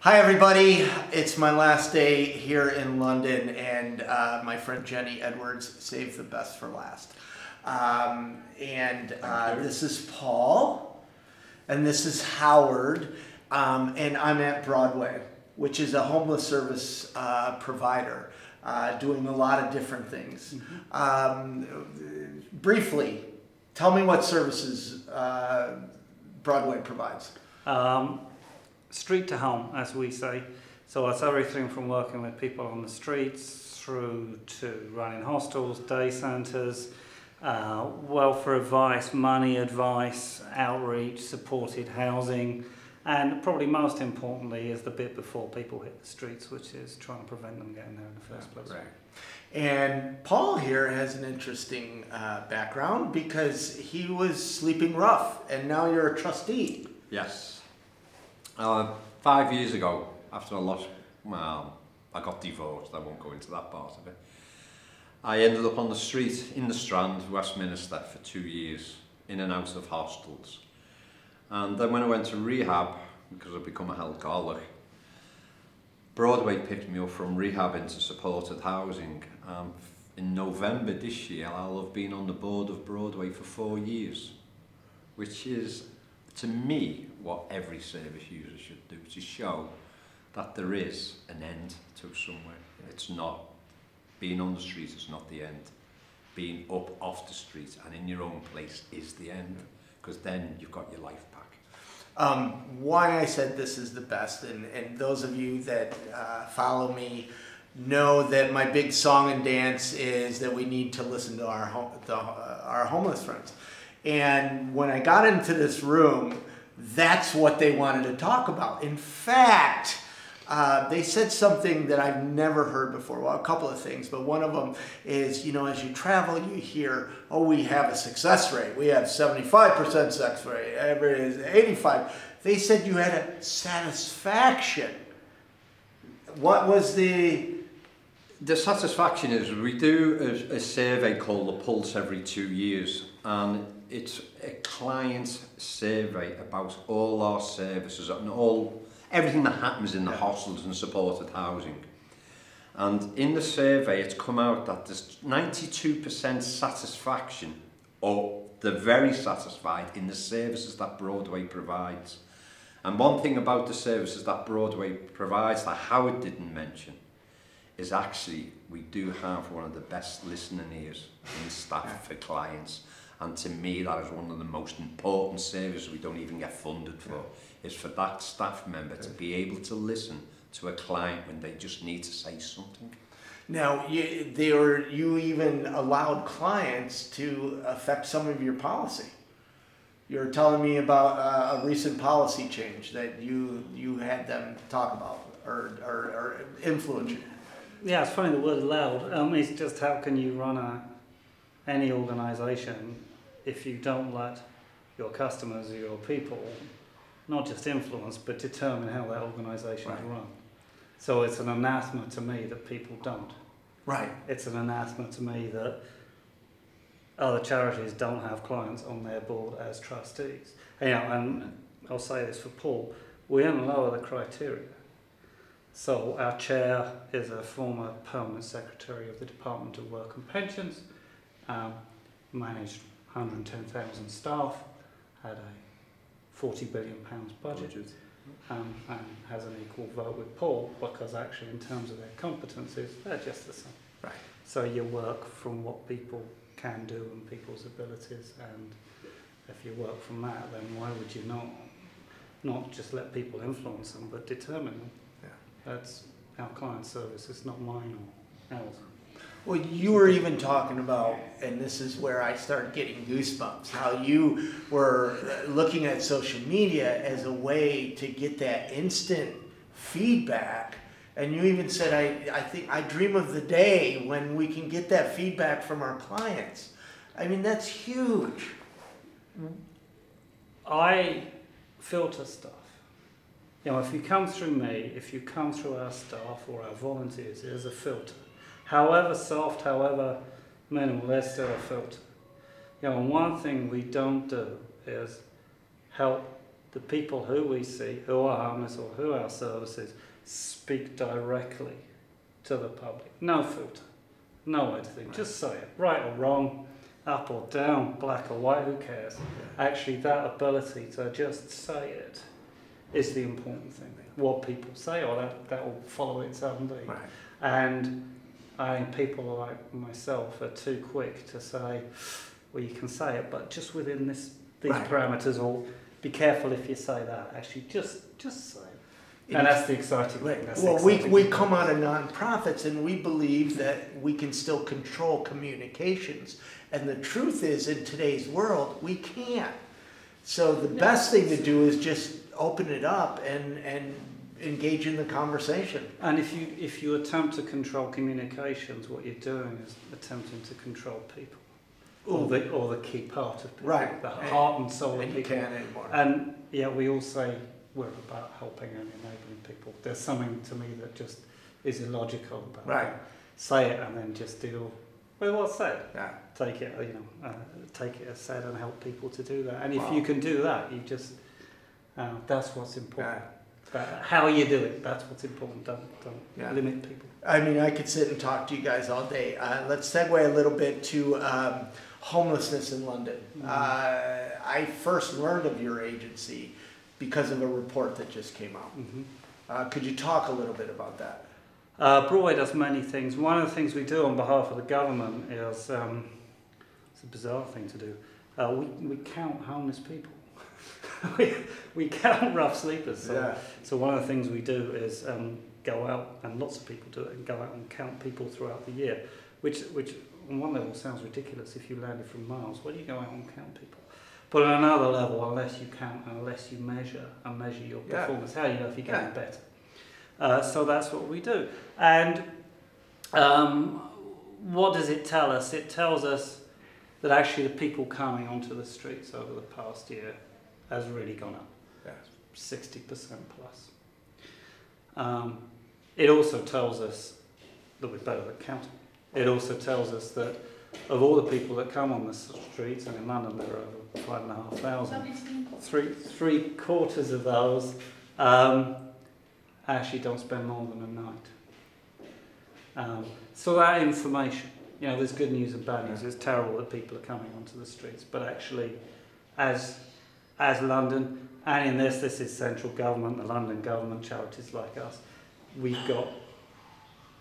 Hi everybody, it's my last day here in London and my friend Jenny Edwards saved the best for last. This is Paul and this is Howard and I'm at Broadway, which is a homeless service provider doing a lot of different things. Briefly, tell me what services Broadway provides. Street to home, as we say. So it's everything from working with people on the streets through to running hostels, day centres, welfare advice, money advice, outreach, supported housing, and probably most importantly is the bit before people hit the streets, which is trying to prevent them getting there in the first place. Right. And Paul here has an interesting background because he was sleeping rough and now you're a trustee. Yes. 5 years ago, after I lost, well, I got divorced, I won't go into that part of it. I ended up on the street in the Strand, Westminster, for 2 years, in and out of hostels. And then when I went to rehab, because I'd become an alcoholic, Broadway picked me up from rehab into supported housing. In November this year, I'll have been on the board of Broadway for 4 years, which is, to me, what every service user should do, to show that there is an end to somewhere. It's not, being on the street is not the end. Being up off the street and in your own place is the end, because then you've got your life back. Why I said this is the best, and those of you that follow me know that my big song and dance is that we need to listen to our homeless friends. And when I got into this room, that's what they wanted to talk about. In fact, they said something that I've never heard before. Well, a couple of things, but one of them is, you know, as you travel, you hear, oh, we have a success rate. We have 75% success rate. Everybody is 85%. They said you had a satisfaction. What was the... The satisfaction is we do a survey called the Pulse every 2 years, and it's a client survey about all our services and everything that happens in the hostels and supported housing. And in the survey, it's come out that there's 92% satisfaction, or they're very satisfied in the services that Broadway provides. And one thing about the services that Broadway provides that Howard didn't mention is actually we do have one of the best listening ears in staff for clients. And to me, that is one of the most important services we don't even get funded for, is for that staff member to be able to listen to a client when they just need to say something. Now, you even allowed clients to affect some of your policy. You're telling me about a recent policy change that you had them talk about or influence you. Yeah, it's funny the word allowed. It's just how can you run any organisation if you don't let your customers or your people not just influence but determine how that organisation is run. So it's an anathema to me that people don't. Right. It's an anathema to me that other charities don't have clients on their board as trustees. And I'll say this for Paul, we don't lower the criteria. So our chair is a former permanent secretary of the Department of Work and Pensions, managed 110,000 staff, had a £40 billion budget, and has an equal vote with Paul, because actually in terms of their competencies, they're just the same. Right. So you work from what people can do and people's abilities, and if you work from that, then why would you not just let people influence them, but determine them? That's our client service, it's not mine or ours. Well, you were even talking about, and this is where I started getting goosebumps, how you were looking at social media as a way to get that instant feedback. And you even said, I think I dream of the day when we can get that feedback from our clients. I mean, that's huge. I filter stuff. You know, if you come through me, if you come through our staff or our volunteers, there's a filter. However soft, however minimal, there's still a filter. You know, and one thing we don't do is help the people who we see, who are homeless or who are services, speak directly to the public. No filter, no editing, just say it, right or wrong, up or down, black or white, who cares? Actually, that ability to just say it is the important thing. What people say, or that will follow its own lead. Right. And I think people like myself are too quick to say, well, you can say it, but just within these parameters, or be careful if you say that. Actually, just say it. And that's the exciting thing. That's well, we come out of nonprofits, and we believe that we can still control communications. And the truth is, in today's world, we can't. So the best thing to do is just open it up and engage in the conversation. And if you attempt to control communications, what you're doing is attempting to control people, or the key part of people, right? The heart and soul of people. You can't anymore. And yeah, we all say we're about helping and enabling people. There's something to me that just is illogical about that. Say it and then just deal with what's said. Yeah. Take it, take it as said and help people to do that. And if you can do that, you just that's what's important. How you do it, that's what's important. Don't limit people. I mean, I could sit and talk to you guys all day. Let's segue a little bit to homelessness in London. I first learned of your agency because of a report that just came out. Could you talk a little bit about that? Broadway does many things. One of the things we do on behalf of the government is, it's a bizarre thing to do, we count homeless people. we count rough sleepers. So one of the things we do is go out, and lots of people do it, and go out and count people throughout the year, which on one level sounds ridiculous if you landed from Mars. Why do you go out and count people? But on another level, unless you count, unless you measure your performance, how do you know if you're getting better? So that's what we do. And what does it tell us? It tells us that actually the people coming onto the streets over the past year has really gone up, 60% plus. It also tells us that we're better at counting. It also tells us that of all the people that come on the streets, and in London there are over 5,500, three quarters of those actually don't spend more than a night. So that information, there's good news and bad news. It's terrible that people are coming onto the streets, but actually, as London, and in this is central government, the London government, charities like us, we've got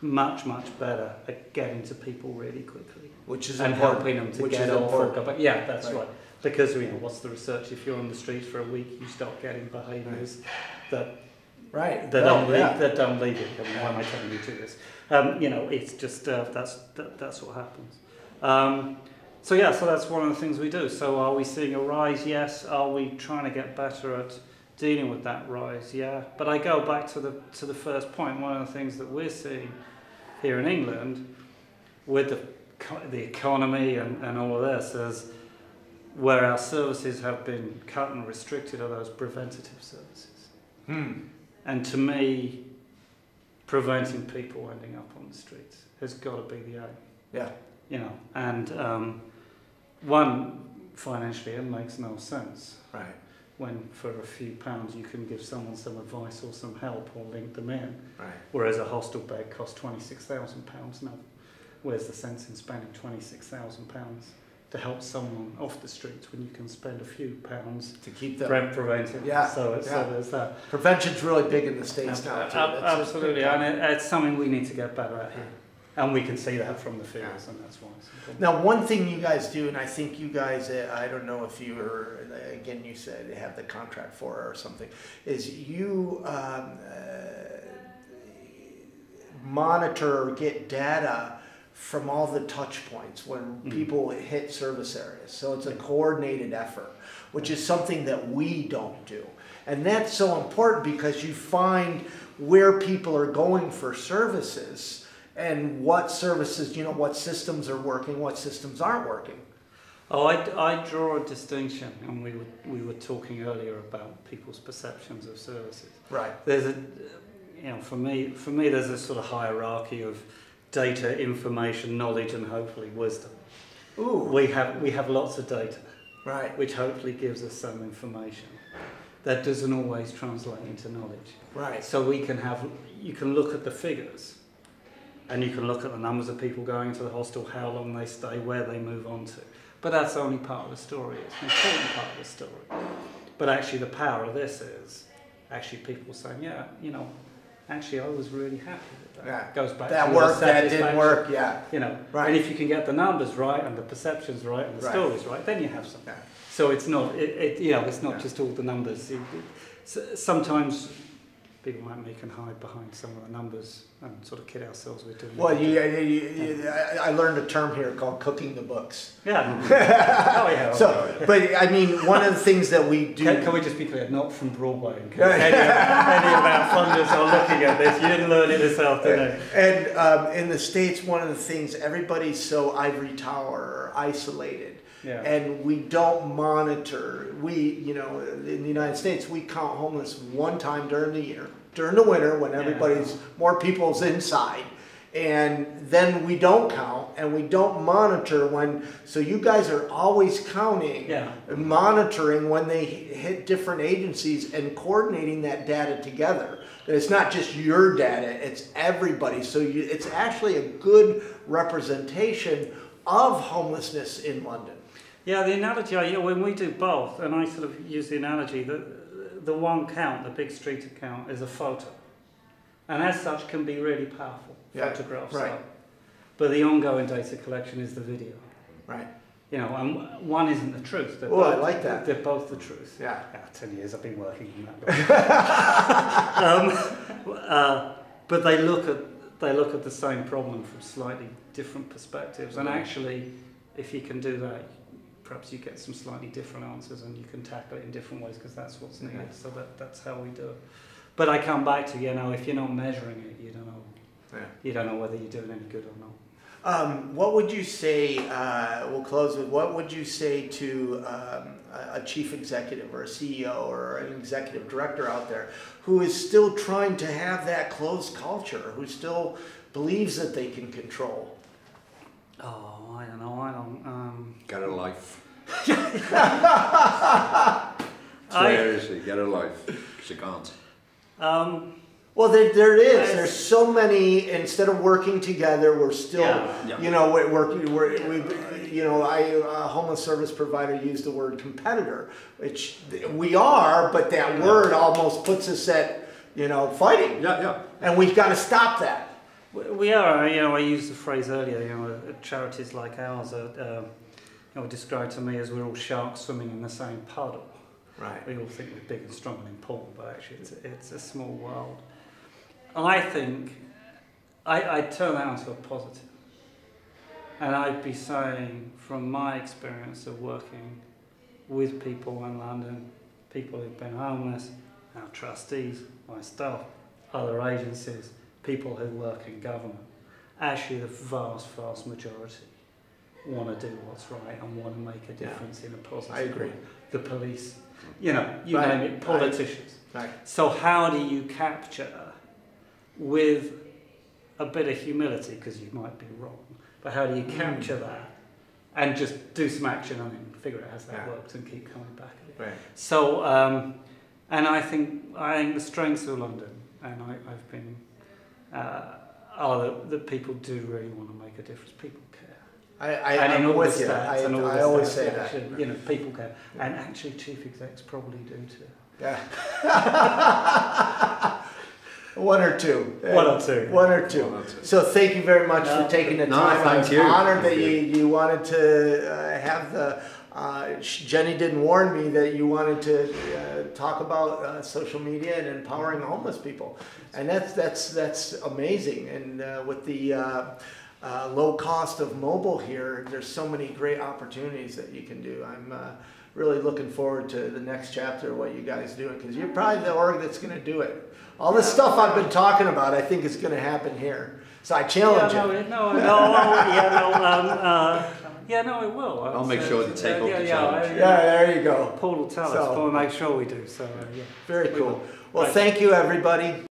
much better at getting to people really quickly, which is and important. Helping them to Which get is off. important. Yeah, that's right. Because what's the research? If you're on the streets for a week, you start getting behaviours that don't leave you. I mean, why am I telling you to this? It's just that's what happens. So that's one of the things we do. So are we seeing a rise? Yes. Are we trying to get better at dealing with that rise? Yeah. But I go back to the first point. One of the things that we're seeing here in England with the economy and all of this is where our services have been cut and restricted are those preventative services. And to me, preventing people ending up on the streets has got to be the aim. Yeah. And one, financially, it makes no sense. Right. When for a few pounds you can give someone some advice or some help or link them in. Right. Whereas a hostel bed costs £26,000. No. Where's the sense in spending £26,000 to help someone off the streets when you can spend a few pounds to keep them preventing? So there's that. Prevention's really big in the States now too. Absolutely, and it's something we need to get better at here. And we can see that from the figures, and that's why it's important. Now, one thing you guys do, and I think you guys, I don't know if you are, again, you said they have the contract for it or something, is you monitor or get data from all the touch points when people hit service areas. So it's a coordinated effort, which is something that we don't do. And that's so important because you find where people are going for services and what services, what systems are working, what systems aren't working. Oh, I draw a distinction, and we were talking earlier about people's perceptions of services. Right. There's for me, there's a sort of hierarchy of data, information, knowledge, and hopefully wisdom. Ooh. We have lots of data, right, which hopefully gives us some information. that doesn't always translate into knowledge. Right. So you can look at the figures, and you can look at the numbers of people going to the hostel, how long they stay, where they move on to. But that's only part of the story. It's an important part of the story. But actually the power of this is actually people saying, yeah, you know, actually I was really happy with that. Yeah. It goes back That to worked, the that didn't satisfaction. work, yeah. You know, Right. and if you can get the numbers right and the perceptions right and the Right. stories right, then you have something. Yeah. So it's not, you know, it's not Yeah. just all the numbers. Sometimes people might make and hide behind some of the numbers and sort of kid ourselves with doing. Well, I learned a term here called cooking the books. Yeah. Oh yeah. So, but I mean, one of the things that we do. Can we just be clear? Not from Broadway. In case any of our funders are looking at this. You didn't learn it this afternoon. And in the States, one of the things, everybody's so ivory tower or isolated. Yeah. And we don't monitor. You know, in the United States, we count homeless one time during the year, during the winter when everybody's, more people's inside. And then we don't count and we don't monitor when, so you guys are always counting, and monitoring when they hit different agencies and coordinating that data together. It's not just your data, it's everybody. So it's actually a good representation of homelessness in London. Yeah, the analogy, when we do both, and I sort of use the analogy that the one count, the big street account, is a photo. And as such can be really powerful, photographs. Right. Are. But the ongoing data collection is the video. Right. You know, and one isn't the truth. They're Well, both, I like that. They're both the truth. Yeah. 10 years I've been working on that. But they look at the same problem from slightly different perspectives. And actually, if you can do that, perhaps you get some slightly different answers and you can tackle it in different ways because that's what's needed. So that's how we do it. But I come back to, you know, if you're not measuring it, you don't know. Yeah. You don't know whether you're doing any good or not. What would you say, we'll close with, what would you say to a chief executive or a CEO or an executive director out there who is still trying to have that closed culture, who still believes that they can control? Oh, I don't know. Get a life. Seriously, get a life. Because you can't. Well, there it is. There's so many. Instead of working together, we're still, you know, a homeless service provider used the word competitor, which we are, but that word almost puts us at, you know, fighting. Yeah. And we've got to stop that. We are. You know, I used the phrase earlier. You know, charities like ours are, you know, described to me as we're all sharks swimming in the same puddle. Right. We all think we're big and strong and important, but actually it's a small world. I think I'd turn that into a positive. And I'd be saying, from my experience of working with people in London, people who've been homeless, our trustees, my staff, other agencies, people who work in government, actually the vast majority want to do what's right and want to make a difference in a positive way. I agree. The police, you know, you name it, politicians. Right. So how do you capture, with a bit of humility, because you might be wrong, but how do you capture that and just do some action on it and figure out how that works and keep coming back at it? Right. So, and I think the strengths of London, and I've been, are that people do really want to make a difference. People care. I'm with you. I always say that. Actually, you know, people care, and actually chief execs probably do too. Yeah. One or two. One or two. One or two. So thank you very much for taking the time. Thank you. I'm honored that you wanted to have the. Jenny didn't warn me that you wanted to talk about social media and empowering homeless people, and that's amazing. And with the low cost of mobile here, there's so many great opportunities that you can do. I'm really looking forward to the next chapter of what you guys do, because you're probably the org that's going to do it. All this stuff I've been talking about, I think is going to happen here. So I challenge you. No, it will. I'll make sure to take up the challenge. There you go. Paul will tell us. We'll make sure we do. So, Very cool. Well, thank you, everybody.